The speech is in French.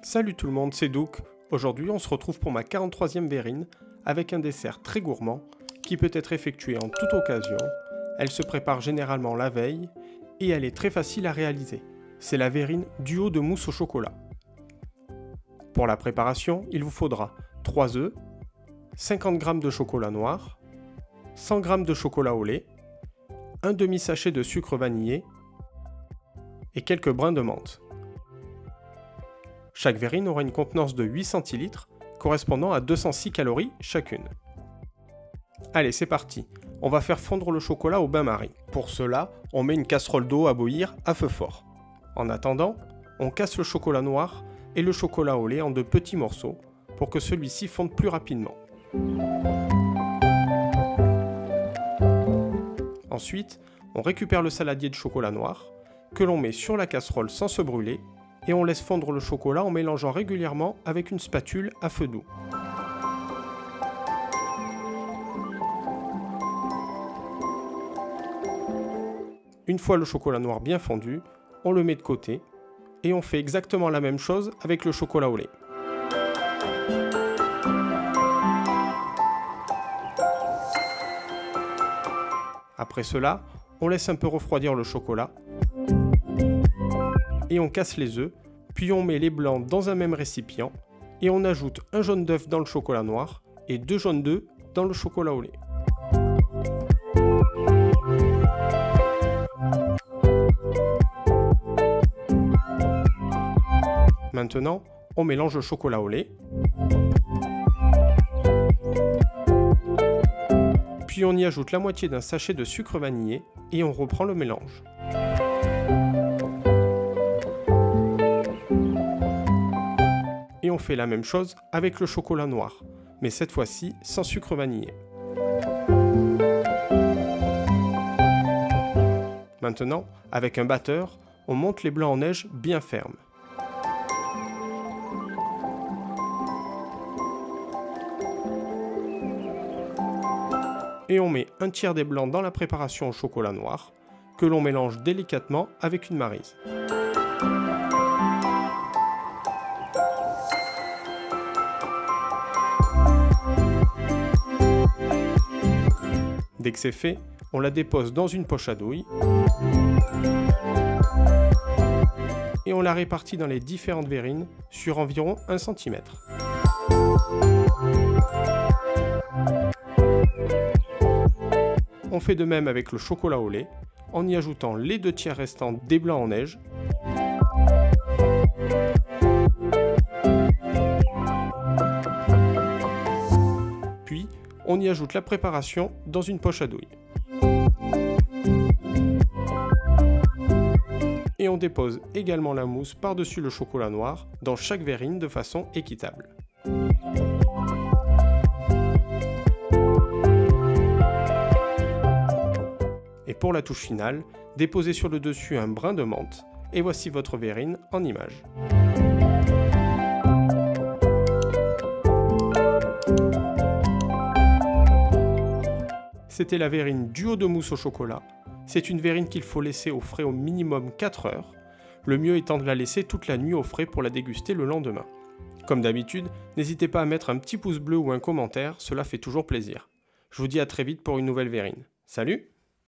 Salut tout le monde, c'est Douk. Aujourd'hui on se retrouve pour ma 43e verrine avec un dessert très gourmand qui peut être effectué en toute occasion. Elle se prépare généralement la veille et elle est très facile à réaliser. C'est la verrine duo de mousse au chocolat. Pour la préparation, il vous faudra 3 œufs, 50 g de chocolat noir, 100 g de chocolat au lait, un demi-sachet de sucre vanillé et quelques brins de menthe. Chaque verrine aura une contenance de 8 centilitres, correspondant à 206 calories chacune. Allez, c'est parti. On va faire fondre le chocolat au bain-marie. Pour cela, on met une casserole d'eau à bouillir à feu fort. En attendant, on casse le chocolat noir et le chocolat au lait en de petits morceaux pour que celui-ci fonde plus rapidement. Ensuite, on récupère le saladier de chocolat noir que l'on met sur la casserole sans se brûler et on laisse fondre le chocolat en mélangeant régulièrement avec une spatule à feu doux. Une fois le chocolat noir bien fondu, on le met de côté et on fait exactement la même chose avec le chocolat au lait. Après cela, on laisse un peu refroidir le chocolat et on casse les œufs, puis on met les blancs dans un même récipient et on ajoute un jaune d'œuf dans le chocolat noir et 2 jaunes d'œufs dans le chocolat au lait. Maintenant, on mélange le chocolat au lait, puis on y ajoute la moitié d'un sachet de sucre vanillé et on reprend le mélange. Et on fait la même chose avec le chocolat noir, mais cette fois-ci sans sucre vanillé. Maintenant, avec un batteur, on monte les blancs en neige bien fermes. Et on met un tiers des blancs dans la préparation au chocolat noir, que l'on mélange délicatement avec une maryse. Dès que c'est fait, on la dépose dans une poche à douille et on la répartit dans les différentes verrines sur environ 1 cm. On fait de même avec le chocolat au lait en y ajoutant les 2 tiers restants des blancs en neige . Puis, on y ajoute la préparation dans une poche à douille. Et on dépose également la mousse par-dessus le chocolat noir dans chaque verrine de façon équitable. Et pour la touche finale, déposez sur le dessus un brin de menthe et voici votre verrine en image. C'était la verrine duo de mousse au chocolat. C'est une verrine qu'il faut laisser au frais au minimum 4 heures, le mieux étant de la laisser toute la nuit au frais pour la déguster le lendemain. Comme d'habitude, n'hésitez pas à mettre un petit pouce bleu ou un commentaire, cela fait toujours plaisir. Je vous dis à très vite pour une nouvelle verrine. Salut!